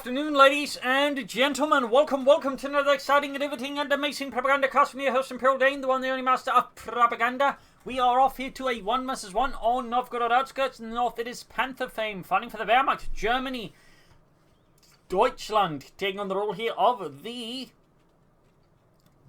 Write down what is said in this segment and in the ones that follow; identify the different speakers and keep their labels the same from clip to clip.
Speaker 1: afternoon, ladies and gentlemen. Welcome to another exciting and riveting and amazing Propagandacast from your host, Imperial Dane, the one, the only master of propaganda. We are off here to a 1 vs 1 on Novogorod Outskirts. In the north, it is Pantherfame, fighting for the Wehrmacht, Germany. Deutschland, taking on the role here of the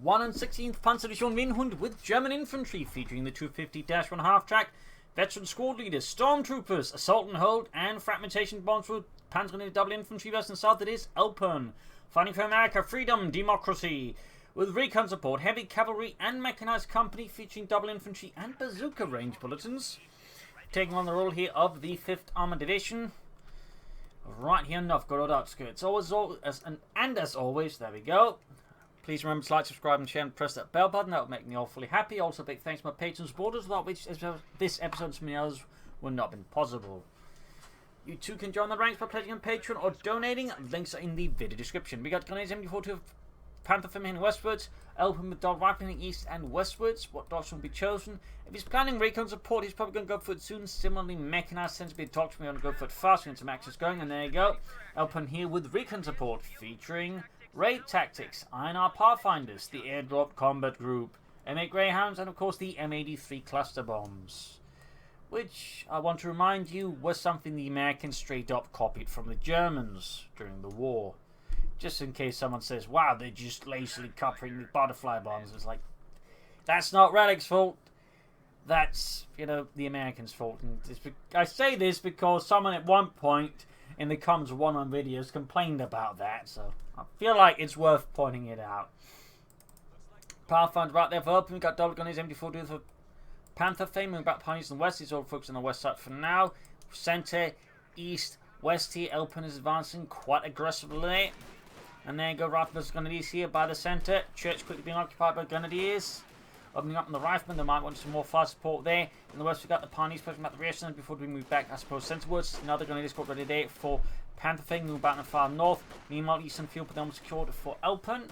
Speaker 1: 116th Panzerdivision Windhund with German infantry, featuring the 250-1 half-track, veteran squad leaders, stormtroopers, assault and hold, and fragmentation bombs with Panzer double infantry west and south. It is Elpern, fighting for America, freedom, democracy, with recon support, heavy cavalry and mechanized company, featuring double infantry and bazooka range bulletins, taking on the role here of the 5th Armoured Division, right here in Novogorod Outskirts. As always, there we go. Please remember to like, subscribe, and share, and press that bell button. That would make me awfully happy. Also, big thanks to my patrons and supporters, without which this episode and many others would not have been possible. You too can join the ranks by pledging on Patreon or donating. Links are in the video description. We got Grenades MD42 Pantherfame heading westwards, Elpern with dog rifle heading east and westwards. What doctrine will be chosen? If he's planning recon support, he's probably going to go for it soon. Similarly, mechanized tends to be a doctrine. We're going to go for it fast. We're going to get some access going, and there you go. Elpern here with recon support, featuring raid tactics, INR Pathfinders, the airdrop combat group, M8 Greyhounds, and of course the M83 cluster bombs, which I want to remind you was something the Americans straight up copied from the Germans during the war. Just in case someone says, wow, they're just lazily copying the butterfly bombs. It's like, that's not Relic's fault. That's, the Americans' fault. And I say this because someone at one point in the comments of one-on videos complained about that, so I feel like it's worth pointing it out. Pathfinder right there for Elpern. We've got double gun his MD4 for Pantherfame. Moving back behind east and west. He's all focused on the west side for now. Centre, east, west here. Elpern is advancing quite aggressively. And there you go, Riflemen's Grenadiers here by the centre. Church quickly being occupied by Grenadiers. Opening up on the Riflemen, they might want some more fire support there. In the west, we've got the Pioneers pushing back the rear center before we move back, I suppose, centrewards. Another Grenadier squad ready there for Pantherfame, moving back in the far north. Meanwhile, eastern field put them secured for Elpern.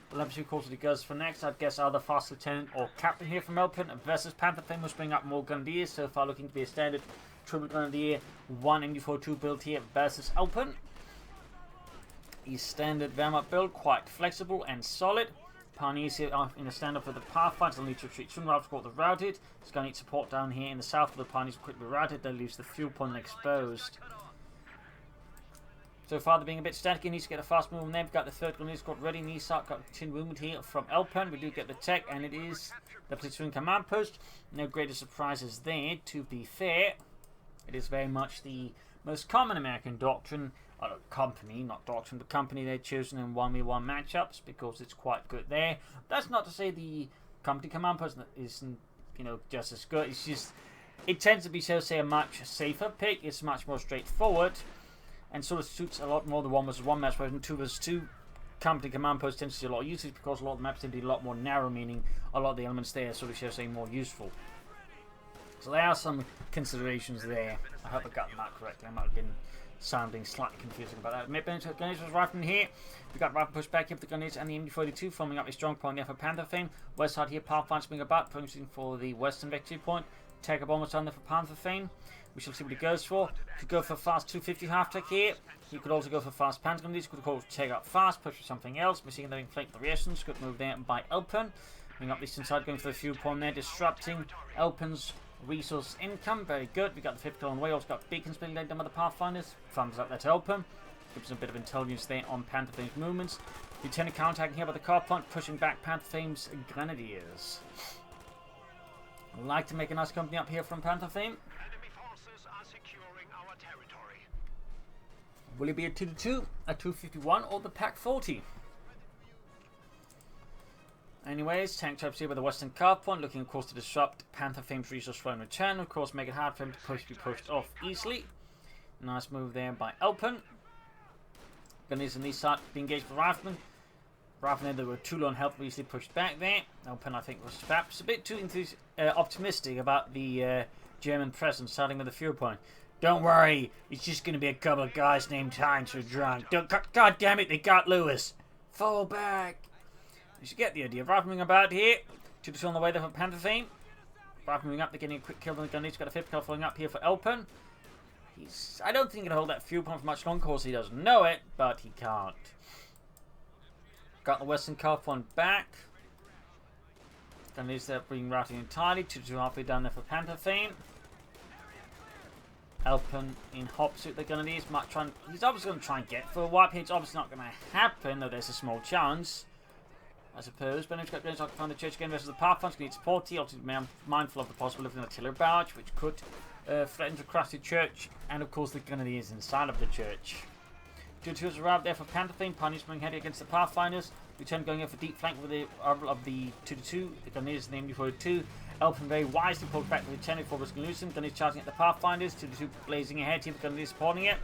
Speaker 1: The level 2 course it goes for next. I'd guess either Fast Lieutenant or Captain here from Elpern versus Pantherfame, will bring up more Grenadiers. So far, looking to be a standard triple Grenadier 1 MD42 build here versus Elpern. His standard Wehrmacht build, quite flexible and solid. Pioneers here are in a stand-up for the Pathfinders. They'll need to retreat soon. Rifles got the routed. It's going to need support down here in the south for the Pioneers quickly routed. That leaves the fuel point exposed. So far, they're being a bit static. He needs to get a fast move on there. We've got the 3rd Grenadier squad ready. Nisat got tin movement here from Elpern. We do get the tech, and it is the platoon command post. No greater surprises there, to be fair. It is very much the most common American doctrine. Company, not doctrine, but company they've chosen in 1v1 matchups because it's quite good there. That's not to say the company command post isn't, just as good. It's just, it tends to be, so to say, a much safer pick. It's much more straightforward and sort of suits a lot more the 1 vs 1 match, whereas in 2 vs 2 company command post tends to see a lot of usage because a lot of the maps tend to be a lot more narrow, meaning a lot of the elements there are sort of, so to say, more useful. So there are some considerations there. I hope I got that correctly. I might have been sounding slightly confusing about that. Grenadiers was rifling here. We got rifle push back here for the Grenadiers and the MD42 forming up a strong point there for Pantherfame. West side here, Pathfinder's being about, focusing for the western victory point. Take up almost on there for Pantherfame. We shall see what he goes for. Could go for fast 250 half tech here. He could also go for fast Panther Grenadiers. Could go take up fast, push for something else. We're seeing them inflate the reactions. Good move there by Elpern. Moving up the eastern side, going for the fuel point there, disrupting Elpern's resource income. Very good. We got the 5th kill on the way. Also got beacons being laid down by the Pathfinders. Thumbs up there to Elpern. Gives them a bit of intelligence there on Pantherfame's movements. Lieutenant counterattacking here by the car plant, pushing back Pantherfame's Grenadiers. I'd like to make a nice company up here from Pantherfame.
Speaker 2: Enemy forces are securing our territory.
Speaker 1: Will it be a 2-2, a 251, or the Pack 40? Anyways, tank types here by the western car point, looking of course to disrupt Pantherfame's resource flow in return. Of course, make it hard for him to be pushed off easily. Nice move there by Elpern. Grenadiers on these side being engaged with Riflemen. Riflemen, they were too low on health, easily pushed back there. Elpern, I think, was perhaps a bit too optimistic about the German presence, starting with the fuel point. Don't worry, it's just going to be a couple of guys named Heinz who are drunk. God damn it, they got Lewis. Fall back. You should get the idea. Riflemen about here. 2-2 on the way there for Pantherfame. Riflemen moving up, they're getting a quick kill on the Grenadiers. Got a 5th kill following up here for Elpern. I don't think he can hold that fuel point for much longer, of course he doesn't know it, but he can't. Got the Western Calf one back. Gonna lose that being routed entirely. 2-2 halfway down there for Pantherfame. Elpern in hop suit they're gonna need. He's obviously gonna try and get for a wipe here. It's obviously not gonna happen, though there's a small chance, I suppose. But he's got to find the church again versus the Pathfinder's gonna need support here. Also mindful of the possibility of an artillery barrage, which could threaten to crash the church, and of course the gunnery is inside of the church. 2-2 has arrived there for Pantherfame. Punishment heading against the Pathfinders. Return going in for deep flank with the of the 2-2. The gunnery is named before 2. Elpern very wisely pulled back to the 10 before risking losing. Gunnery charging at the Pathfinders. 2-2 blazing ahead here. The gunnery is supporting it.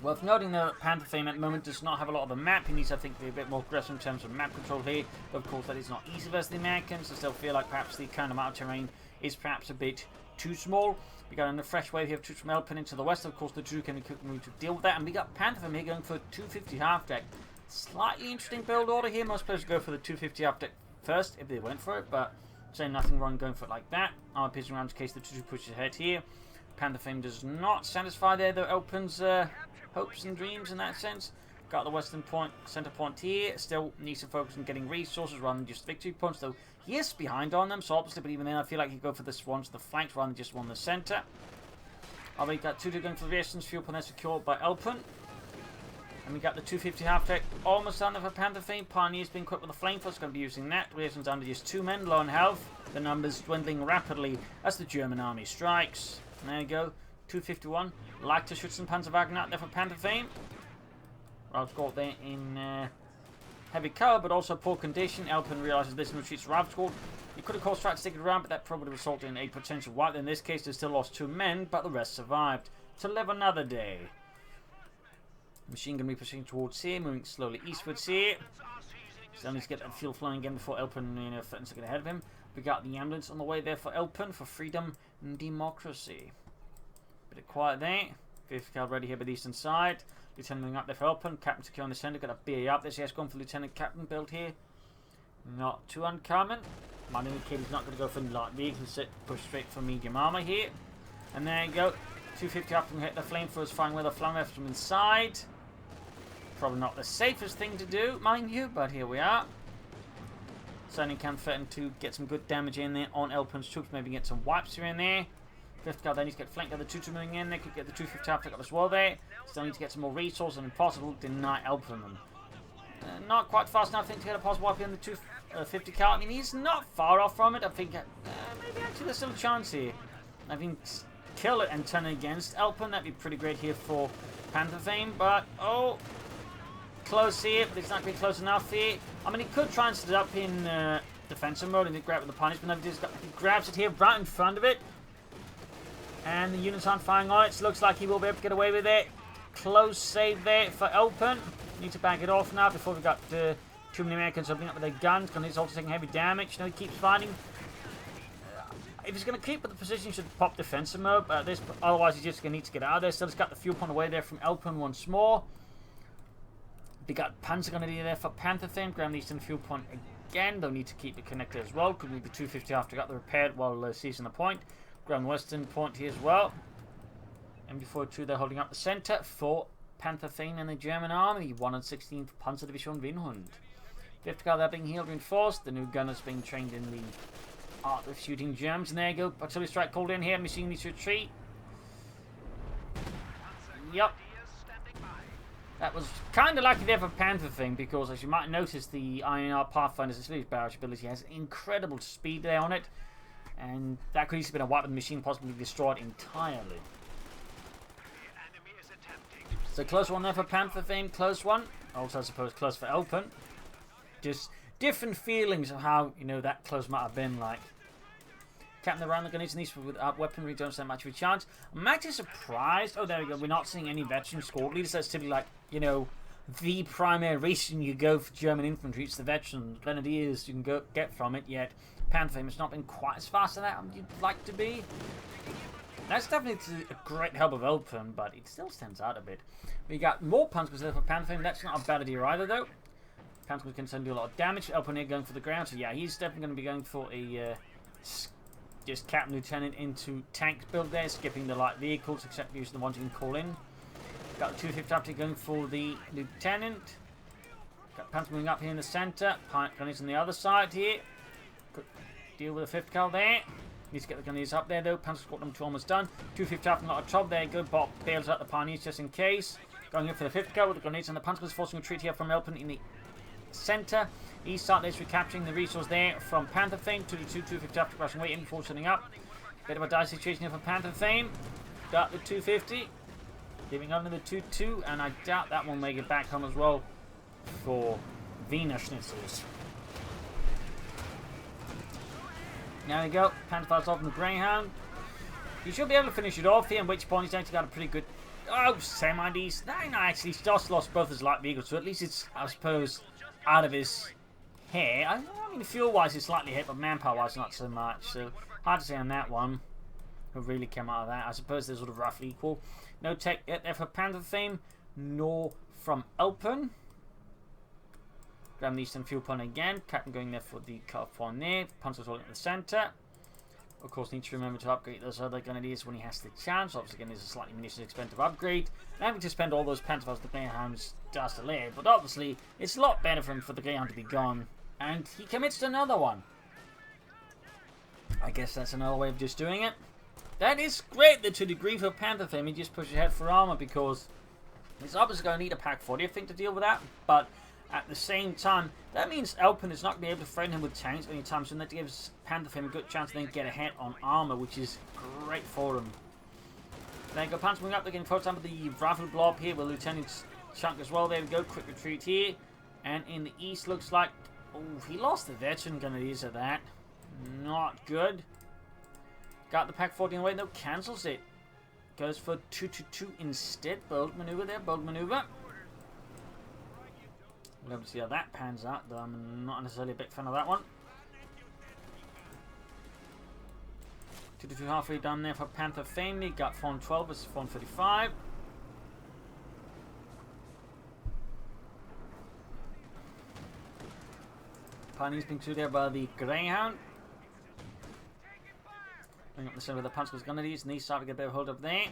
Speaker 1: Worth noting though that Pantherfame at the moment does not have a lot of the map. He needs, I think, to be a bit more aggressive in terms of map control here. But of course, that is not easy versus the Americans. I still feel like perhaps the kind of amount of terrain is perhaps a bit too small. We got in a fresh wave here of troops from Elpern into the west. Of course, the 2 can be quick move to deal with that. And we got Pantherfame here going for a 250 half deck. Slightly interesting build order here. Most players go for the 250 half deck first if they went for it, but saying nothing wrong going for it like that. Armor piercing rounds in case the 2 pushes ahead here. Pantherfame does not satisfy there though Elpern's hopes and dreams in that sense. Got the western point, center point here. Still needs to focus on getting resources rather than just victory points, though he is behind on them, so obviously, but even then I feel like he'd go for this one to the flanks rather than just one to the center. We got 2-2 going for the reactions, fuel point secured by Elpern. And we got the 250 half deck almost done there for Pantherfame. Pioneer's being equipped with a flamethrower, going to be using that. Reactions down to just 2 men, low on health. The numbers dwindling rapidly as the German army strikes. And there you go, 251. Like to shoot some Panzerwagen out there for Pantherfame. I've got there in heavy cover, but also poor condition. Elpern realizes this and retreats Rav squad. He could of course tried to stick it around, but that probably resulted in a potential wipe. In this case, they still lost 2 men, but the rest survived to live another day. Machine gun repositioning towards here, moving slowly eastwards here. Still needs to get that fuel flowing again before Elpern, threatens to get ahead of him. We got the ambulance on the way there for Elpern for freedom and democracy. Bit of quiet there. 5th cal ready here by the eastern side. Lieutenant moving up there for Elpern. Captain secure on the center. Got a BA up there. So he has gone for Lieutenant Captain build here. Not too uncommon. Might indicate he's not going to go for light vehicles. Push straight for medium armor here. And there you go. 250 up and hit the flamethrowers, firing with a flamethrower from inside. Probably not the safest thing to do, mind you, but here we are. Certainly can threaten to get some good damage in there on Elpern's troops. Maybe get some wipes here and there. 5th cal then needs to get flanked by the 2-2 moving in. They could get the 250 half up as well there. Still need to get some more resources and impossible to deny Elpern them. Not quite fast enough, I think, to get a possible wipe in the 250 cal. I mean, he's not far off from it. I think maybe actually there's still a chance here. I think kill it and turn it against Elpern. That'd be pretty great here for Pantherfame, but oh, close here, but it's not going to be close enough here. I mean, he could try and set it up in defensive mode and grab it with the punishment. He grabs it here right in front of it. And the units aren't firing on it. So looks like he will be able to get away with it. Close save there for Elpern. Need to back it off now before we've got too many Americans opening up with their guns. Because he's also taking heavy damage. He keeps fighting. If he's going to keep with the position, he should pop defensive mode. But otherwise, he's just going to need to get out of there. Still, he's got the fuel point away there from Elpern once more. We got Panzer going to be there for Pantherfame. Grab the eastern fuel point again. They'll need to keep it connected as well. Could be the 250 after got the repaired while seizing the point. Grab the western point here as well. MG42 they're holding up the centre for Pantherfame and the German army. 116th Panzer Division Winhund. 5th cal they're being healed reinforced. The new gunners being trained in the art of shooting Germs. And there you go. Artillery strike called in here. Machine needs to retreat. Yep. That was kind of lucky there for Pantherfame because, as you might notice, the INR Pathfinder's artillery barrage ability has incredible speed there on it. And that could easily have been a wipe of the machine, possibly destroyed entirely. So close one there for Pantherfame, close one. Also, I suppose, close for Elpern. Just different feelings of how, that close might have been like. Captain around the gunners and these without weaponry don't stand much of a chance. I'm actually surprised. Oh, there we go. We're not seeing any veteran squad leaders. That's typically like, the primary reason you go for German infantry. It's the veteran grenadiers you can get from it, yet Pantherfame has not been quite as fast as that you'd like to be. That's definitely a great help of Elpern, but it still stands out a bit. We got more Panzers there for Pantherfame. That's not a bad idea either, though. Panzers can do a lot of damage. Elpern here going for the ground, so yeah, he's definitely going to be going for a just Captain Lieutenant into tanks build there, skipping the light vehicles except using the ones you can call in. Got the 250 up to going for the Lieutenant. Got Panther moving up here in the centre. Gunners on the other side here. Could deal with the 5th cal there. Needs to get the Gunners up there though. Panther squad number 2 almost done. 250 up and a lot of trouble there. Good. Bob bails out the Pioneers just in case. Going in for the 5th cal with the Gunners and the Panthers forcing a retreat here from Elpern in the centre. East start this recapturing the resource there from Pantherfame. 2-2-250 up to rushing way in before setting up. Bit of a dicey situation here for Pantherfame. Got the 250. Giving under the 2-2, and I doubt that will make it back home as well for Wiener Schnitzels. There we go. Panther fights off from the Greyhound. He should be able to finish it off here, at which point he's actually got a pretty good... Oh, semi-decent. No, actually, he's just lost both his light vehicles, so at least it's, I suppose, out of his hair. I mean, fuel-wise, it's slightly hit, but manpower-wise, not so much. So, hard to say on that one who really came out of that. I suppose they're sort of roughly equal. No tech yet there for Pantherfame, nor from Elpern. Grab the Eastern Fuel Pond again. Captain going there for the cut-off one there. Panzer's holding at the centre. Of course, need to remember to upgrade those other Grenadiers when he has the chance. Obviously, again, there's a slightly munitions expensive upgrade. And having to spend all those Pantherfiles the Greyhounds does delay. But obviously, it's a lot better for him for the Greyhound to be gone. And he commits to another one. I guess that's another way of just doing it. That is great that to the degree for Pantherfame, he just pushes ahead for armour because he's obviously going to need a Pack 40, I think, to deal with that. But at the same time, that means Elpern is not going to be able to threaten him with tanks anytime soon. That gives Pantherfame a good chance to then get ahead on armour, which is great for him. There you go, Panther moving up, they're getting photos with the Rifle Blob here with Lieutenant Chunk as well. There we go, quick retreat here. And in the east, looks like... Oh, he lost the veteran Grenadiers at that. Not good. Got the Pack 40 away, though, cancels it. Goes for 2-2-2 instead. Bold maneuver there, bold maneuver. We'll have to see how that pans out, though I'm not necessarily a big fan of that one. 2-2-2 halfway done there for Pantherfame. He got 412 versus 435. Pioneers being through there by the Greyhound. Bring up the center of the Panzer's Grenadiers, and these start to get a bit of hold up there.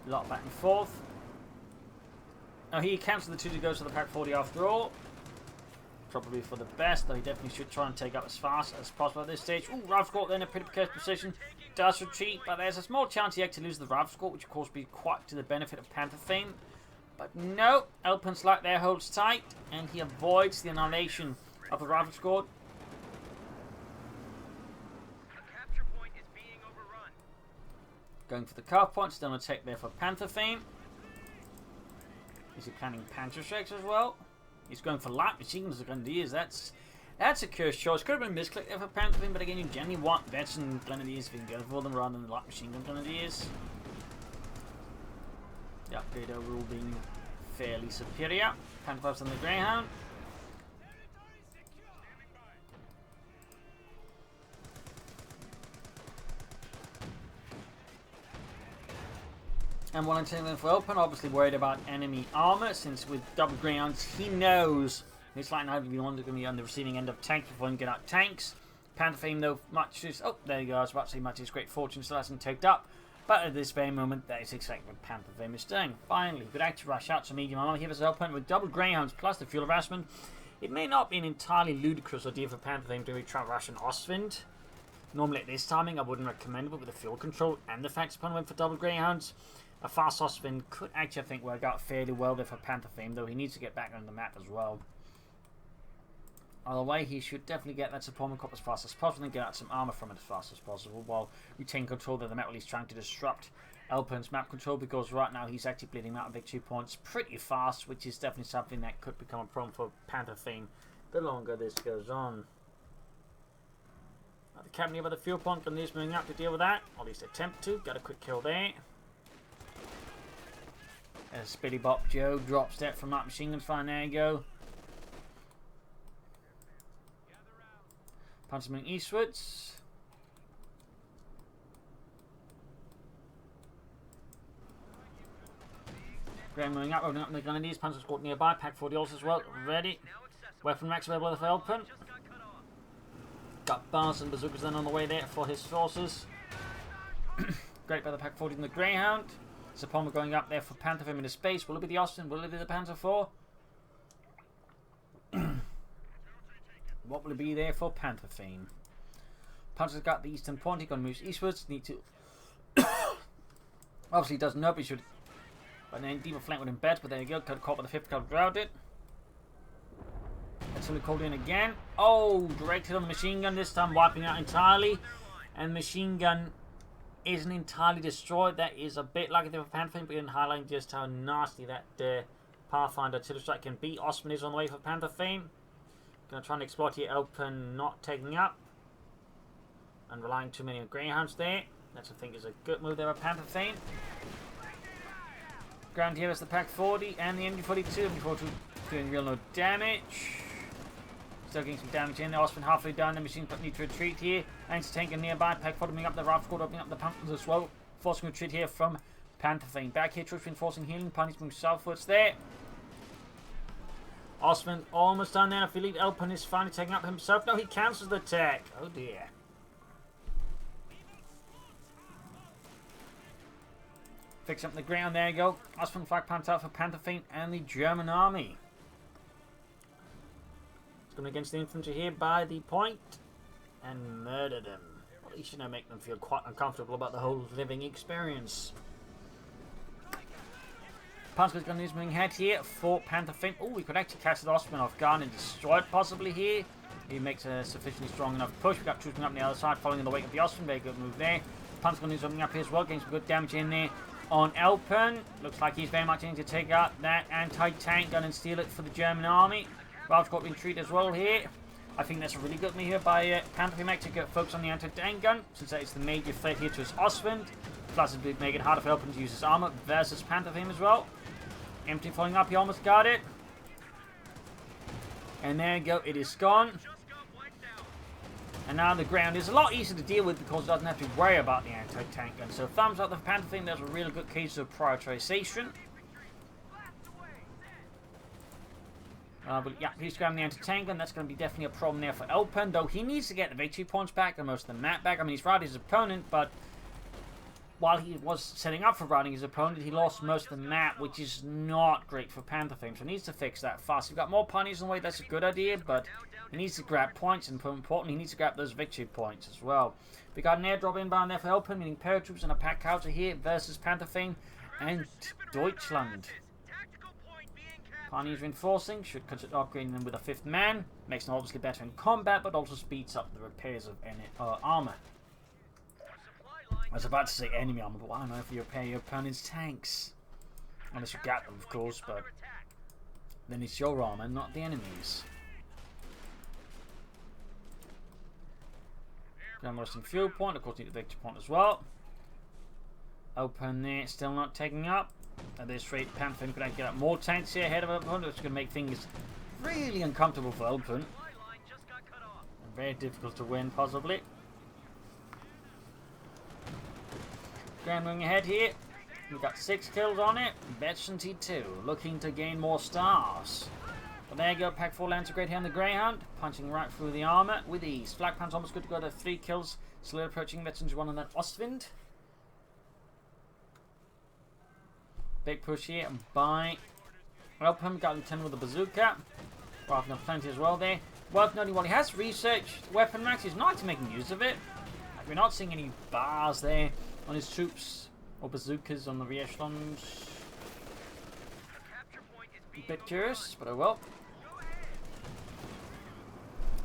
Speaker 1: A lot back and forth. Now he cancelled the 2 to go to the Pack 40 after all. Probably for the best, though he definitely should try and take up as fast as possible at this stage. Ooh, Rifle Squad then in a pretty precarious position. Does retreat, but there's a small chance he actually loses the Rifle Squad, which of course would be quite to the benefit of Pantherfame. But no, Elpern's like there holds tight, and he avoids the annihilation of the Rifle Squad. Going for the carve point, still on a take there for Pantherfame. Is he planning Panther Strikes as well? He's going for light machine guns as Grenadiers. That's a cursed choice. Could have been misclicked there for Pantherfame, but again, you generally want veteran Grenadiers if you can go for them rather than the light machine gun Grenadiers. The upgrade overall being fairly superior. Pantherfiles on the Greyhound. And while I'm taking them for Elpern, obviously worried about enemy armour, since with double Greyhounds, he knows it's like not everyone going to be on the receiving end of tanks before he can get out tanks. Pantherfame, though, much is... Oh, there you go, I was about to say much is great fortune still hasn't taken up. But at this very moment, that is exactly what Pantherfame is doing. Finally, good act to rush out some medium armour here for Elpern with double Greyhounds plus the fuel harassment. It may not be an entirely ludicrous idea for Pantherfame to try rush an Ostwind. Normally at this timing, I wouldn't recommend it, but with the fuel control and the fact Elpern went for double Greyhounds, a fast Ostwind could actually, I think, work out fairly well there for Pantherfame, though he needs to get back on the map as well. Either way, he should definitely get that support cop as fast as possible and get out some armour from it as fast as possible, while retain control of the map while he's trying to disrupt Elpern's map control, because right now he's actually bleeding out victory points pretty fast, which is definitely something that could become a problem for Pantherfame the longer this goes on. The Cabinet of the fuel point and is moving up to deal with that, or at least attempt to. Got a quick kill there. As Spitty Bop Joe drops that from that machine gun fire. There you go. Panzer moving eastwards. Graham moving up, opening up the Grenadiers. Panzer squad nearby. Pack 40 also as well. Ready. Weapon racks available for Elpern. Got bars and bazookas then on the way there for his forces. Great by the Pack 40 and the Greyhound. Upon going up there for Pantherfame into space. Will it be the Austin? Will it be the Panther 4? What will it be there for Pantherfame? Panther's got the eastern point. He's going to move eastwards. Need to. Obviously, he doesn't know, but he should. But then deeper flank with him bet. But there you go. Got caught by the 5th card. Grounded. That's only called in again. Oh, direct hit on the machine gun. This time wiping out entirely. And machine gun isn't entirely destroyed. That is a bit like the Pantherfame, but in highlighting just how nasty that Pathfinder artillery strike can be. Osman is on the way for Pantherfame. Going to try and exploit here. Elpern not taking up. And relying too many on Greyhounds there. That's, I think, is a good move there by Pantherfame. Ground here is the Pack 40 and the MG42. MG42 doing real no damage. Still getting some damage in there. Osman halfway done. The machine need to retreat here. Anti-tanker nearby. Pack 40 moving up the rifle squad, opening up the pumpkins as well. Forcing retreat here from Pantherfame. Back here, troops reinforcing healing. Punies moving southwards there. Osman almost done there. I believe Elpern is finally taking up himself. No, he cancels the attack. Oh dear. Fix up the ground. There you go. Osman flag pumped out for Pantherfame and the German army. Coming against the infantry here by the point and murder them. Well, at least, you know, make them feel quite uncomfortable about the whole living experience. Panzer's going to use moving head here for Pantherfame. Oh, we could actually cast the Osman off guard and destroy it possibly here. He makes a sufficiently strong enough push. We've got troops up on the other side following in the wake of the Osman. Very good move there. Panzer's going to do something up here as well, getting some good damage in there on Elpern. Looks like he's very much in to take out that anti-tank gun and steal it for the German army. Ralph's got retreat as well here. I think that's a really good move here by Pantherfame to get focus on the anti-tank gun, since that is the major threat here to his Osman. Plus it would make it harder for Elpern to use his armor versus Pantherfame as well. Empty following up, he almost got it. And there you go, it is gone. And now the ground is a lot easier to deal with because it doesn't have to worry about the anti-tank gun. So thumbs up the Pantherfame, that's a really good case of prioritization. But yeah, he's grabbing the anti-tank gun. That's going to be definitely a problem there for Elpern, though he needs to get the victory points back and most of the map back. I mean, he's routed his opponent, but while he was setting up for routing his opponent, he lost most of the map, which is not great for Pantherfame. So he needs to fix that fast. We've got more punies on the way. That's a good idea, but he needs to grab points, and more importantly, he needs to grab those victory points as well. We got an airdrop inbound there for Elpern, meaning paratroops and a pack counter here versus Pantherfame and Deutschland. Pioneers reinforcing, should consider upgrading them with a 5th man. Makes them obviously better in combat, but also speeds up the repairs of any armor. I was about to say enemy armor, but why on earth you repair your opponent's tanks? Unless you get them, of course, but then it's your armor, not the enemy's. Ground roasting fuel point, of course, need the victory point as well. Open there, still not taking up. At this rate, Pantherfame could actually get up more tanks here ahead of Elpern, which is going to make things really uncomfortable for Elpern. And very difficult to win, possibly. Grand moving ahead here. We've got 6 kills on it. Betson T2 looking to gain more stars. But there you go, Pack 4 lands a great hit on the Greyhound, punching right through the armor with ease. Flak Pant's almost good to go to 3 kills. Slowly approaching Betson's 1 on that Ostwind. Big push here by Elpern. Got him 10 with a bazooka. Rifling up plenty as well there. Worth noting, while he has researched weapon racks, he's not making use of it. Like, we're not seeing any bars there on his troops or bazookas on the rear echelons. A bit curious, but oh well.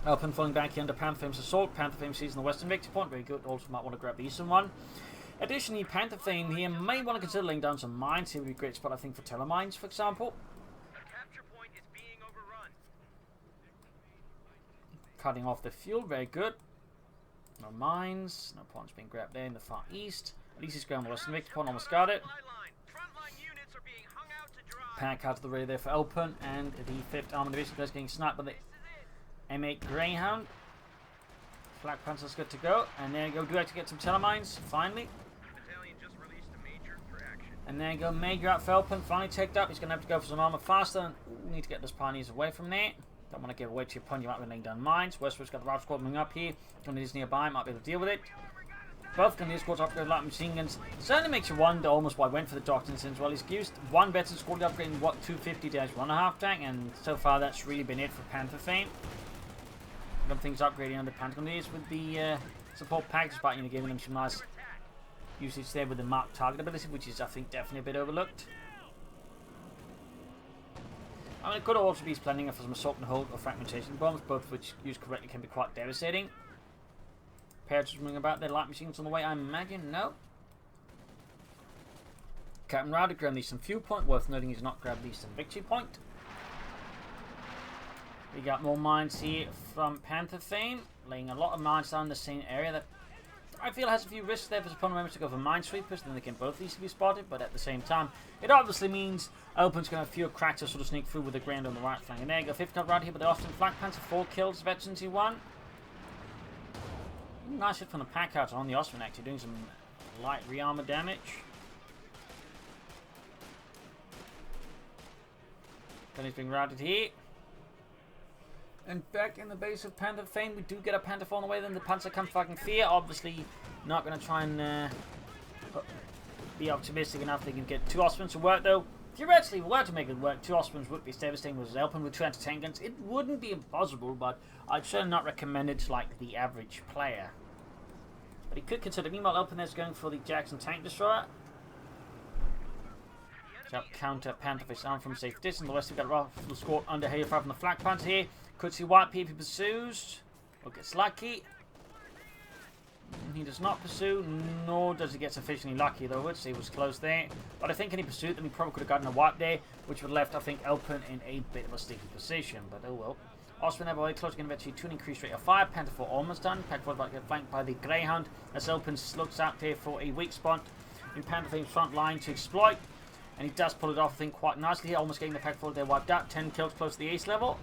Speaker 1: Elpern falling back here under Pantherfame's assault. Pantherfame sees in the western victory point. Very good. Also might want to grab the eastern one. Additionally, Pantherfame here may want to consider laying down some mines. Here would be a great spot, I think, for telemines, for example. Cutting off the fuel, very good. No mines, no points being grabbed there in the far east. At least he's going western victory point, almost got it. Pack out to the rear there for Elpern, and the 5th Armored Division is getting sniped by the M8 Greyhound. Flak Panther's good to go, and there you go. Do have to get some telemines, finally. And there you go, Major out for Elpern, finally checked up. He's going to have to go for some armor faster. And, need to get those pioneers away from there. Don't want to give away to your opponent. You might be laying down mines. Westwood's got the Rival Squad moving up here. Grenadiers nearby, might be able to deal with it. Both Grenadier squads upgrade light machine guns. Certainly makes you wonder almost why I went for the Doctrine as well. He's used one veteran squad upgrading what 250-1.5 tank, and so far that's really been it for Pantherfame. Got things upgrading on the Panther Grenadiers with the support package, but giving them some nice usage there with the marked target ability, which is I think definitely a bit overlooked. I mean, it could also be planning for some assault and hold or fragmentation bombs, both of which used correctly can be quite devastating. Parrots moving about their light machines on the way, I imagine. No. Captain Rowdy grabbed the Eastern Viewpoint. Worth noting he's not grabbed the Eastern Victory Point. We got more mines here from Pantherfame, laying a lot of mines down in the same area that I feel has a few risks there for his opponent members to go for minesweepers, then they can both easily be spotted, but at the same time, it obviously means Elpern's going to have fewer cracks to sort of sneak through with the ground on the right flank. And there you go, 5th cut right here, but the Austrian Flak Panther, 4 kills, veterans who won. Nice hit from the pack out on the Austrian, actually doing some light rearmor damage. Then he's being routed here. And back in the base of Pantherfame, we do get a Panther on the way. Then the Panzerkampfwagen 4, obviously not going to try and be optimistic enough they can get 2 Austrians to work, though. Theoretically, if we were to make it work, 2 Austrians would be devastating with Elpern with 2 anti-tank guns. It wouldn't be impossible, but I'd certainly not recommend it to like the average player. But he could consider. Meanwhile, Elpern is going for the Jackson tank destroyer. To counter Pantherface arm from safe distance. The west we've got Rifle Squad under here from the Flak Panther here. Could see White PP pursues. Or gets lucky. He does not pursue, nor does he get sufficiently lucky, though. I would say he was close there. But I think any pursuit, then he probably could have gotten a wipe there, which would have left, I think, Elpern in a bit of a sticky position. But oh well. Austrian never very close, going to eventually 2 increased rate of fire. Panther 4 almost done. Panther 4 about to get flanked by the Greyhound as Elpern looks out there for a weak spot in Pantherfame's front line to exploit. And he does pull it off, I think, quite nicely here. Almost getting the pack forward there wiped out. 10 kills close to the ace level.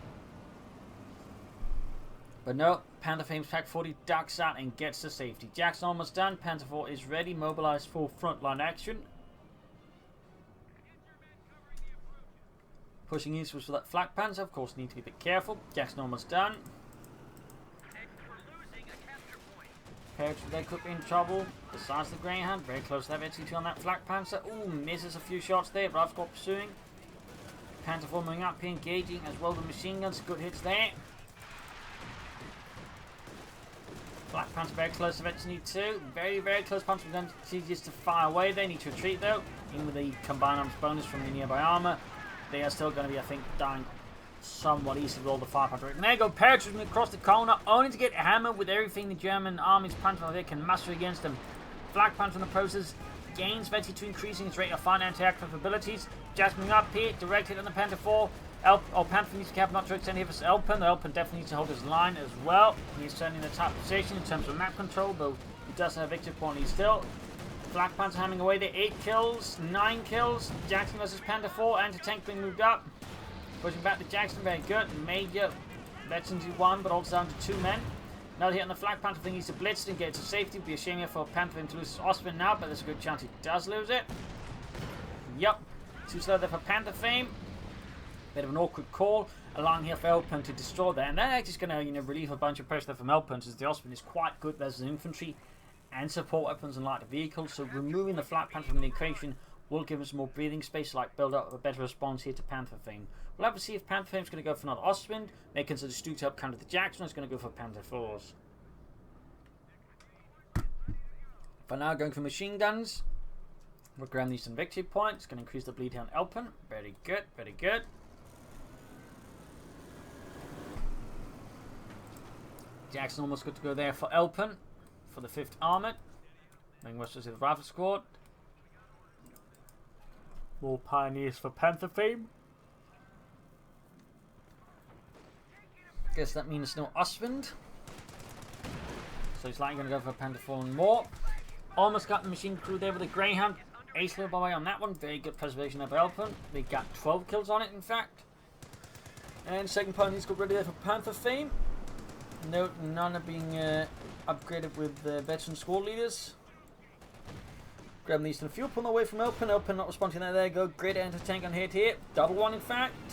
Speaker 1: But no, Pantherfame's pack 40 ducks out and gets to safety. Jackson almost done. Panther 4 is ready. Mobilized for frontline action. Pushing eastwards for that Flak Panther. Of course, need to be a bit careful. Jackson almost done. Parrots they could be in trouble. Besides the Greyhound, very close to that VT2 on that Flak Panther. Ooh, misses a few shots there. Rival Squad pursuing. Panther 4 moving up here, engaging as well with machine guns. Good hits there. Flak Panther very close to VT2. Very, very close. Panther guns just to fire away. They need to retreat though. Even with the combined arms bonus from the nearby armor, they are still going to be, I think, dying somewhat easy with all the firepower. And there you go, Parrots moving across the corner, only to get hammered with everything the German army's Panther there can muster against them. Flak Panther in the process gains VT2, increasing its rate of fire and anti-air capabilities. Jasmine up here, directed on the Panther 4. Panther needs to cap not to extend here for Elpern. The Elpern definitely needs to hold his line as well. He's certainly in the top position in terms of map control, though he does have a victory point still. Flak Panther hammering away there, 8 kills, 9 kills. Jackson versus Panther 4, anti-tank being moved up. Pushing back to Jackson, very good. Major veterans who won, but also down to 2 men. Another hit on the Flak Panther, think he's to blitz and get to safety. Would be a shame here for Panther to lose his Austrian now, but there's a good chance he does lose it. Yep, too slow there for Pantherfame. Bit of an awkward call, allowing here for Elpern to destroy that. And that actually is going to relieve a bunch of pressure there from Elpern, since the Austrian is quite good versus infantry and support weapons and light vehicles. So removing the Flak Panther from the equation will give us more breathing space, like build up a better response here to Pantherfame. We'll have to see if Pantherfame's going to go for another Austrian. May consider Stu to help counter the Jackson. It's going to go for Panther 4s. For now, going for machine guns. We're grabbing these some victory points. Going to increase the bleed here on Elpern. Very good, very good. Jackson almost good to go there for Elpern for the 5th Armoured. Going westwards to the Rifle Squad. More pioneers for Pantherfame. Guess that means no Austrian. So he's likely going to go for Panther 4 and more. Almost got the machine crew there with the Greyhound. Ace level by way on that one. Very good preservation of Elpern. They got 12 kills on it, in fact. And second pioneers got ready there for Pantherfame. Note none are being upgraded with veteran squad leaders. Grabbing these to the fuel, pulling away from Elpern. Elpern not responding there. There you go. Great anti-tank on hit here. Double one, in fact.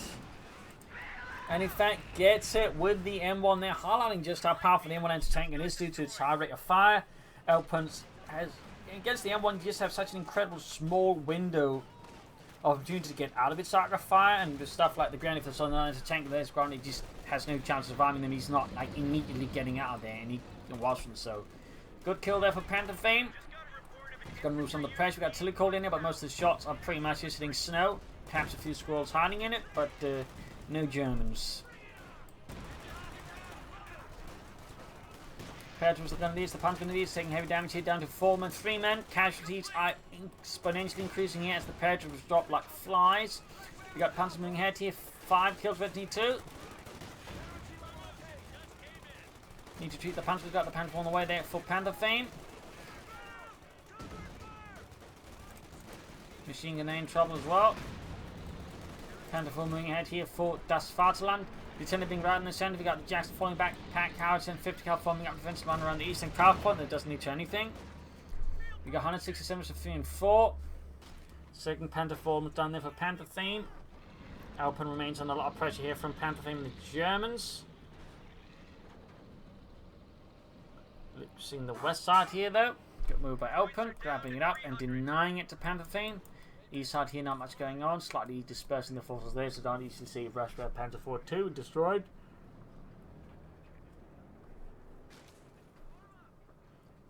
Speaker 1: And in fact gets it with the M1 there, highlighting just how powerful the M1 anti-tank is due to its high rate of fire. Elpern has, against the M1, you just have such an incredible small window of opportunity to get out of its arc of fire, and with stuff like the ground, if it's on the anti-tank there's ground, it just has no chance of surviving them. He's not like immediately getting out of there, and he was from so. Good kill there for Pantherfame. He's going to move some of the pressure. We've got artillery called in here, but most of the shots are pretty much just hitting snow. Perhaps a few squirrels hiding in it, but no Germans. Patrons are going to lose. The Panther is taking heavy damage here, down to 4 men, 3 men. Casualties are exponentially increasing here as the Patrons drop like flies. We got Panther moving ahead here. 5 kills for 2. Need to treat the Panther. We've got the Panther on the way there for Pantherfame. Machine gun in trouble as well. Panther moving ahead here for Das Vaterland. Lieutenant being right in the center. We got the Jackson falling back. Pack Howard 50 cal forming up defensive line around the eastern car point. That doesn't need to anything. We got 167 for 3 and 4. Second Panther fall done there for Pantherfame. Elpern remains under a lot of pressure here from Pantherfame and the Germans. Seeing the west side here though. Got moved by Elpern, grabbing it up and denying it to Pantherfame. East side here, not much going on. Slightly dispersing the forces there, so don't easily see rushed by Panther 4-2 destroyed.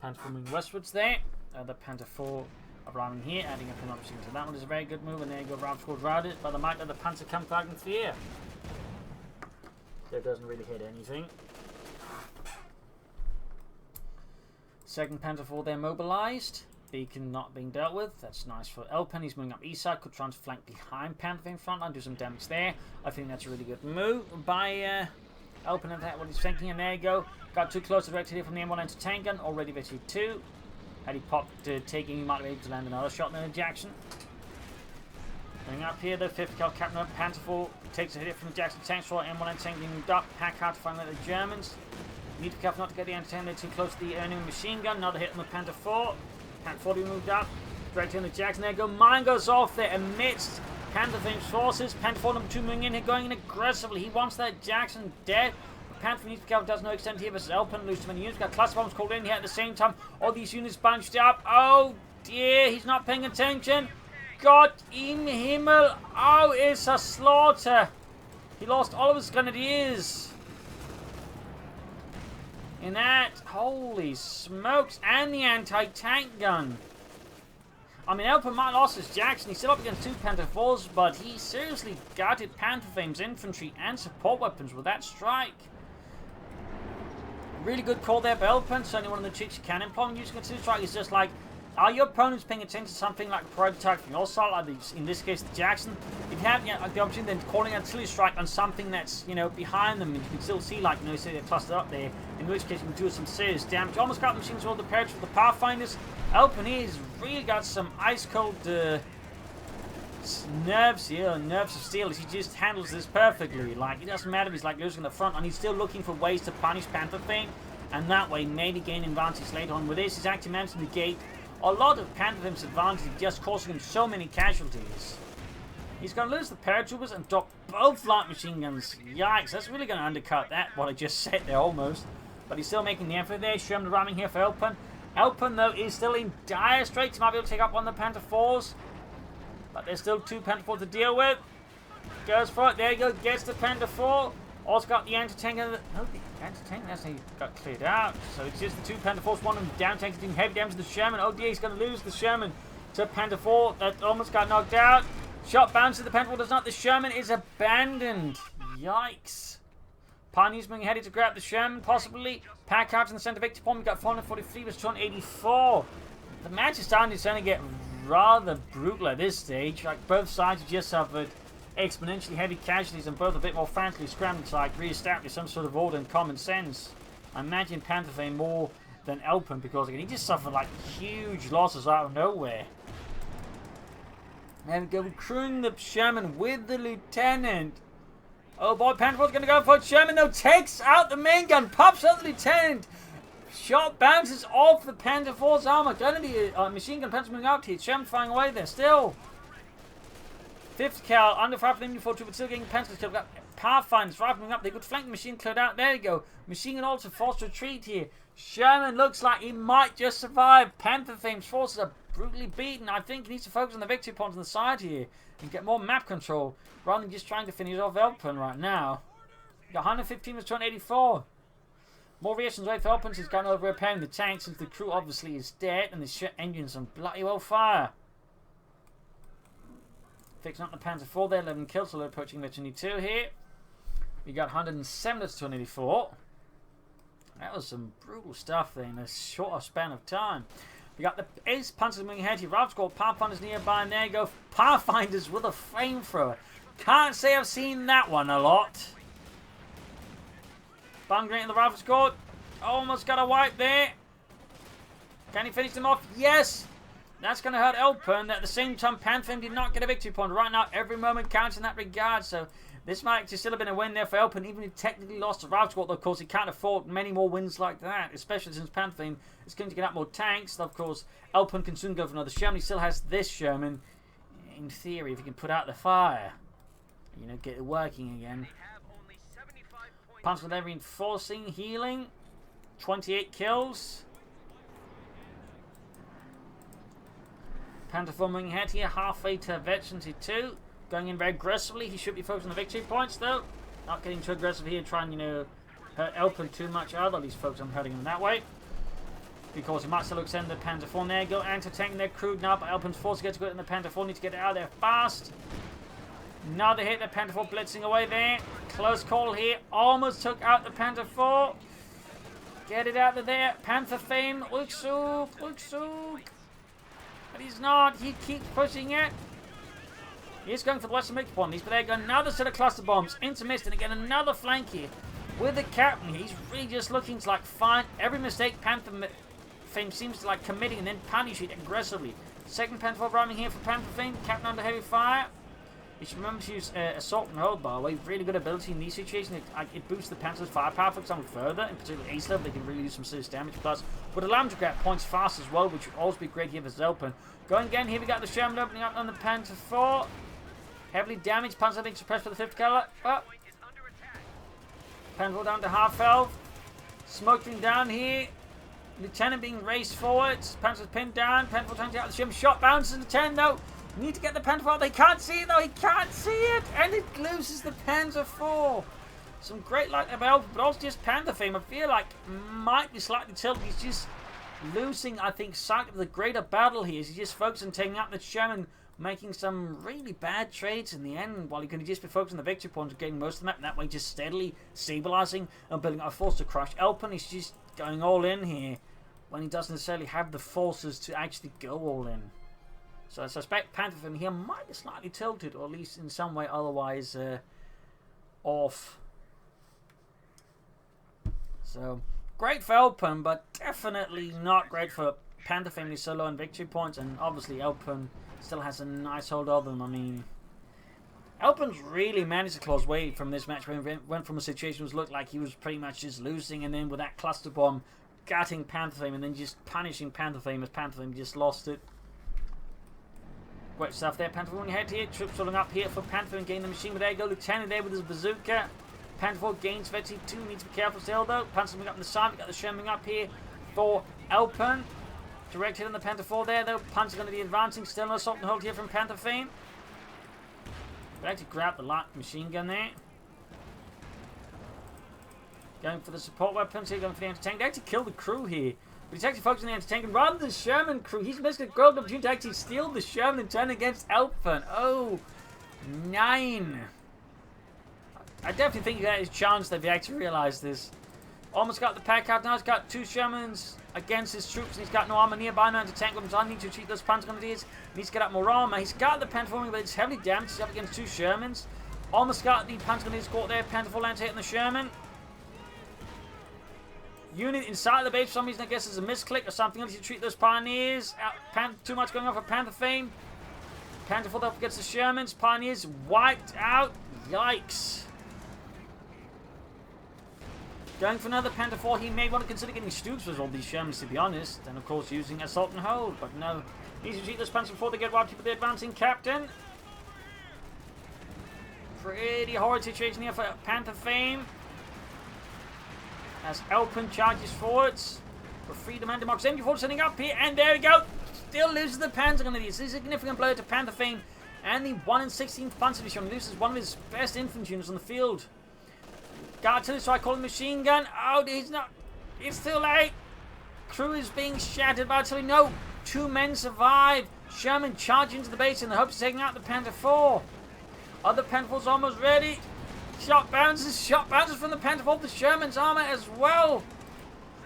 Speaker 1: Panther moving westwards there. The Panther 4 arriving here, adding up an option to that one is a very good move, and there you go, round squad routed by the might of the Panther Kampfwagen 4. That doesn't really hit anything. Second Panther 4 there mobilized. Beacon not being dealt with. That's nice for Elpern. He's moving up east side. Could try and flank behind Pantherfame front line. Do some damage there. I think that's a really good move by Elpern. And that what he's thinking. And there you go. Got too close directed here from the M1 anti-tank gun. Already victory 2. Had he popped taking, he might be able to land another shot in Jackson. Going up here, the 50 cal captain up. Panther 4 takes a hit from the Jackson tank. So M1 anti-tank being moved up. Pack hard to find out the Germans. Need to be careful not to get the anti-tank. They're too close to the enemy machine gun. Another hit on the Panther 4. Panther 4 moved up. Directly on the Jackson. There you go. Mine goes off there amidst Pantherfame's forces. Panther 4 number 2 moving in here, going in aggressively. He wants that Jackson dead. Panther needs to be careful, does no extent here versus Elpern. Lose too many units. Got cluster bombs called in here at the same time. All these units bunched up. Oh dear, he's not paying attention. Gott im Himmel. Oh, it's a slaughter. He lost all of his grenadiers. In that, holy smokes, and the anti-tank gun. I mean, Elpern might have lost his Jackson. He's still up against 2 Panther 4s, but he seriously gutted Pantherfame's infantry and support weapons with that strike. Really good call there by Elpern. Certainly one of the tricks you can employ when using a 2 strike is just like, are your opponents paying attention to something like a priority target from your side, like in this case the Jackson? If you have the opportunity then calling an artillery strike on something that's behind them, and you can still see say they're clustered up there, in which case you can do some serious damage. Almost got the machines all the parents with the Pathfinders. Elpern he's really got some ice cold nerves here, nerves of steel. He just handles this perfectly. Like it doesn't matter if he's like losing the front, and he's still looking for ways to punish Pantherfame, and that way maybe gain advantage later on. With this, he's actually managed to negate a lot of Pantherfame's advantage, just causing him so many casualties. He's going to lose the paratroopers and drop both light machine guns. Yikes, that's really going to undercut that, what I just said there almost. But he's still making the effort there. Sherman ramming here for Elpern. Elpern, though, is still in dire straits. He might be able to take up one of the Panther 4s. But there's still 2 Panther 4s to deal with. Goes for it. There you go. Gets the Panther 4. Also got the anti-tank. Oh, the anti-tank actually got cleared out. So it's just the 2 Panther 4s. One of them down tanks doing heavy damage to the Sherman. Oh dear, he's going to lose the Sherman to Panther 4. That almost got knocked out. Shot bounces the Panther 4 does not. The Sherman is abandoned. Yikes. Pioneers moving ahead to grab the Sherman, possibly. Pack out in the center victory point. We got 443 versus 284. The match is starting to get rather brutal at this stage. Like both sides have just suffered exponentially heavy casualties, and both a bit more frantically scrambling to like re-establish some sort of order and common sense. I imagine Pantherfame more than Elpern, because again, he just suffered like huge losses out of nowhere. There we go, recruiting the Sherman with the lieutenant. Oh boy, Panther's going to go for it. Sherman though takes out the main gun, pops out the lieutenant. Shot bounces off the Panther 4's armor. Going to be a machine gun Panther moving out here. Sherman firing away there still. 50 cal under fire for the before two, but still getting Panther's killed. Pathfinders rifling up. They could flank the machine cleared out. There you go. Machine gun also forced retreat here. Sherman looks like he might just survive. Pantherfame's forces are brutally beaten. I think he needs to focus on the victory points on the side here and get more map control rather than just trying to finish off Elpern right now. Got 115 to 284. More reactions wait for Elpern. He's gone over repairing the tank since the crew obviously is dead and the engines on bloody well fire. Fixing up the Panzer 4 there, 11 kills, so they're approaching the 22 here. We got 107 to 284. That was some brutal stuff there in a short span of time. We got the Ace Panzers moving ahead here. I've got Pathfinders nearby, and there you go. Pathfinders with a flamethrower. Can't say I've seen that one a lot. Bomb grenade in the rifle squad. Almost got a wipe there. Can he finish them off? Yes! That's going to hurt Elpern. At the same time, Pantherfame did not get a victory point. Right now, every moment counts in that regard. So this might actually still have been a win there for Elpern, even if he technically lost to Ralph Squad. Of course, he can't afford many more wins like that, especially since Pantherfame is going to get out more tanks. Of course, Elpern can soon go for another Sherman. He still has this Sherman. In theory, if he can put out the fire, you know, get it working again. Panzer there reinforcing, healing. 28 kills. Pantherfame moving ahead here, halfway to Veterancy 2. Going in very aggressively. He should be focused on the victory points though. Not getting too aggressive here, trying, you know, hurt Elpern too much either. At least focus on hurting him that way. Because he might still extend the Panzer 4. There you go, anti-tanking their crew now, but Elpern's force gets to go in the Panzer 4. Need to get it out of there fast. Another hit, the Panther 4 blitzing away there. Close call here. Almost took out the Panther 4. Get it out of there. Pantherfame. Rückzug. But he's not. He keeps pushing it. He's going for the western victory point. But there you go. Another set of cluster bombs. Into mist. And again, another flank here. With the captain, he's really just looking to like find every mistake Pantherfame seems to like committing and then punish it aggressively. Second Panther 4 running here for Pantherfame. Captain under heavy fire. You should remember to use assault and hold, by the way. Really good ability in these situations. It boosts the Panther's firepower for example further. In particular, ace level, they can really do some serious damage. Plus, would allow them to grab points fast as well, which would also be great here for Elpern. Going again, here we got the Sherman opening up on the Panther 4. Heavily damaged. Panzer being suppressed for the 5th caliber. Oh. Panther 4 down to half health. Smoking down here. Lieutenant being raced forwards. Panther's pinned down. Panther 4 trying to get out the Sherman. Shot bounces the 10 though. Need to get the Panther 4. They can't see it though. He can't see it. And it loses the Panzer 4. Some great luck about, but also just Pantherfame. I feel like might be slightly tilted. He's just losing, I think, sight of the greater battle here. He's just focused on taking out the Sherman, making some really bad trades in the end, while he could just be focused on the victory points and getting most of the map. And that way, just steadily stabilizing and building up a force to crush Elpern. He's just going all in here when he doesn't necessarily have the forces to actually go all in. So I suspect Pantherfame here might be slightly tilted, or at least in some way otherwise off. So, great for Elpern, but definitely not great for Pantherfame. He's so low in victory points, and obviously Elpern still has a nice hold of them. I mean, Elpern's really managed to claw away from this match when he went from a situation which looked like he was pretty much just losing, and then with that cluster bomb, gutting Pantherfame, and then just punishing Pantherfame as Pantherfame just lost it. Great stuff there. Panther 4 ahead here. Troops rolling up here for Panther and gain the machine. But there you go. Lieutenant there with his bazooka. Panther 4 gains Veterancy 2. Needs to be careful still though. Panther coming up on the side. We got the Sherman up here for Elpern. Direct hit on the Panther 4 there though. Panther going to be advancing. Still no assault and hold here from Pantherfame. But actually grab the light machine gun there. Going for the support weapons here. Going for the anti-tank. They actually killed the crew here. But he's actually focusing on the anti-tank, and rather than the Sherman crew, he's missed a golden opportunity to actually steal the Sherman and turn against Elpern. Oh, 9. I definitely think that is chance that they actually realised this. Almost got the pack out now. He's got 2 Shermans against his troops, and he's got no armour nearby. No anti-tank weapons. I need to treat those Panther Grenadiers. He needs to get up more armour. He's got the Panther 4, but it's heavily damaged. He's up against 2 Shermans. Almost got the Panther Grenadiers caught there. Panther 4 lands hitting the Sherman. Unit inside the base for some reason, I guess is a misclick or something else. You treat those Pioneers. Too much going on for Pantherfame. Panther 4 up against the Shermans. Pioneers wiped out. Yikes. Going for another Panther 4. He may want to consider getting Stoops with all these Shermans, to be honest. And of course using Assault and Hold. But no. Needs to treat those Panther 4 to get wiped with the advancing captain. pretty horrid situation here for Pantherfame. As Elpern charges forwards for freedom and democracy. MG4 setting up here, and there we go. Still loses the Panther. This is a significant blow to Pantherfame, and the 1 in 16th Panzer Division loses one of his best infantry units on the field. Artillery strike calling machine gun. Oh, he's not. It's too late. Crew is being shattered by artillery. No, 2 men survive. Sherman charging into the base in the hopes of taking out the Panther 4. Other Panther 4's almost ready. Shot bounces from the Panther 4 to Sherman's armor as well.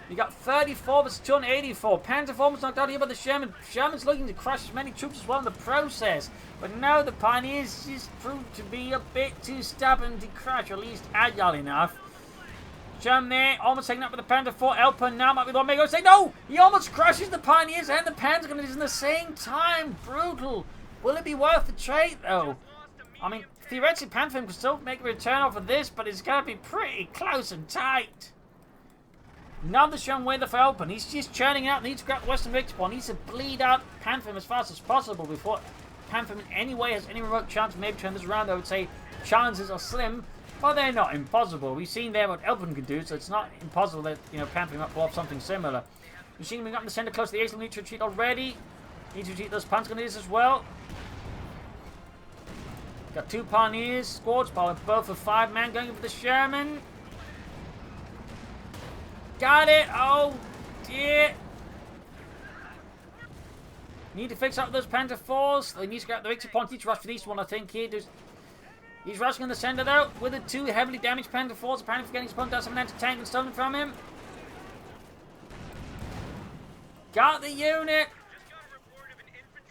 Speaker 1: You got 34 versus 284. Panther 4 was knocked out here by the Sherman. Sherman's looking to crush as many troops as well in the process. But no, the Pioneers just proved to be a bit too stubborn to crush, or at least agile enough. Sherman there, almost taken up with the Panther 4. Elpern now might be the one making say no! He almost crushes the Pioneers and the Panther Grenadiers in the same time. Brutal. Will it be worth the trade though? I mean, theoretically, Pantherfame could still make a return off of this, but it's going to be pretty close and tight. Another Sherman weather for Elpern. He's just churning out. Needs to grab the Western Victor Point. Needs to bleed out Pantherfame as fast as possible before Pantherfame in any way has any remote chance of maybe turn this around. I would say chances are slim, but they're not impossible. We've seen there what Elpern can do, so it's not impossible that, you know, Pantherfame might pull off something similar. Machine moving up in the center close to the ace. Need to retreat already. Need to retreat those Panther Grenadiers as well. Got 2 Pioneers squads, both for 5-man going for the Sherman. Got it! Oh dear! Need to fix up those Panther 4s. They need to grab the victory point. Need to rush for this one, I think. Here, he's rushing in the center though, with the 2 heavily damaged Panther 4s. Apparently forgetting his opponent does have an anti-tank and stolen from him. Got the unit!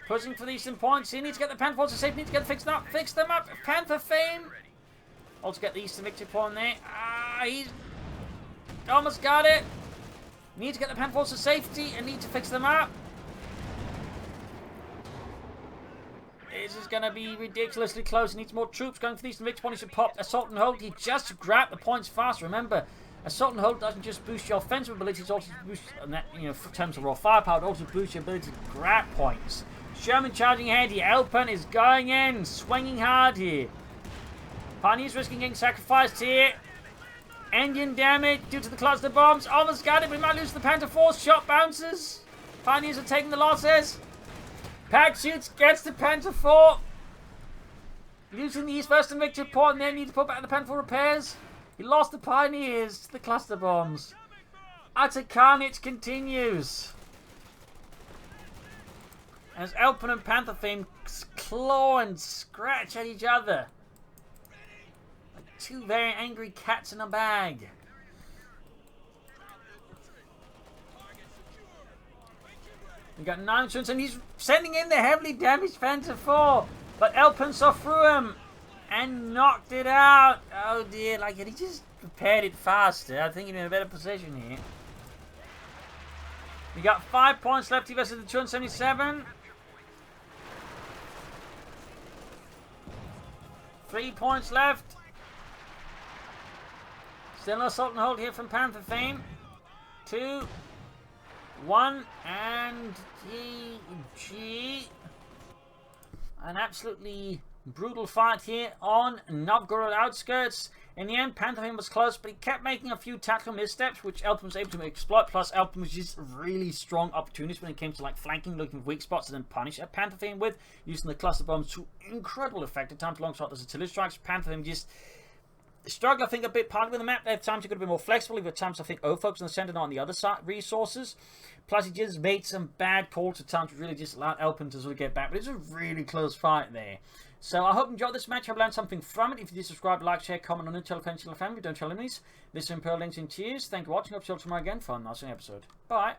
Speaker 1: Pushing for these points. He needs to get the Panther 4s to safety. Needs to get fixed up. Fix them up. Pantherfame. Also get the Eastern victory point there. He's almost got it. Need to get the Panther 4s to safety and need to fix them up. This is going to be ridiculously close. He needs more troops going for the Eastern victory point. He should pop Assault and Hold. He just grabbed the points fast. Remember, Assault and Hold doesn't just boost your offensive abilities, it also boosts, you know, in terms of raw firepower, it also boosts your ability to grab points. Sherman charging ahead here. Elpern is going in, swinging hard here. Pioneers risking getting sacrificed here. Engine damage due to the cluster bombs. Almost got it, but we might lose the Panther 4. Shot bounces. Pioneers are taking the losses. Pack shoots, gets the Panther 4. Losing the East Western victory point, and then need to put back the Panther 4 repairs. He lost the Pioneers to the cluster bombs. Utter carnage continues. As Elpern and Pantherfame claw and scratch at each other. Like 2 very angry cats in a bag. We got 9 shots and he's sending in the heavily damaged Panther 4. But Elpern saw through him and knocked it out. Oh dear, like he just prepared it faster. I think he'd be in a better position here. We got 5 points left versus the 277. 3 points left. Still no Assault and Hold here from Pantherfame. 2, 1, and GG. An absolutely brutal fight here on Novogorod Outskirts. In the end, Pantherfame was close, but he kept making a few tactical missteps, which Elpern was able to exploit. Plus, Elpern was just a really strong opportunist when it came to like flanking, looking for weak spots, and then punish at Pantherfame with using the cluster bombs to incredible effect. At times, alongside those artillery strikes, Pantherfame just struggled, I think, a bit partly with the map. At times, he could have been more flexible. At times, I think, focused on the center, not on the other side resources. Plus, he just made some bad calls at times, which really just allowed Elpern to sort of get back. But it's a really close fight there. So I hope you enjoyed this match. I've learned something from it. If you did, subscribe, like, share, comment on it, tell a friend, tell a family. Don't tell enemies. Listen, pearl links and cheers. Thank you for watching. I'll see you tomorrow again for another episode. Bye.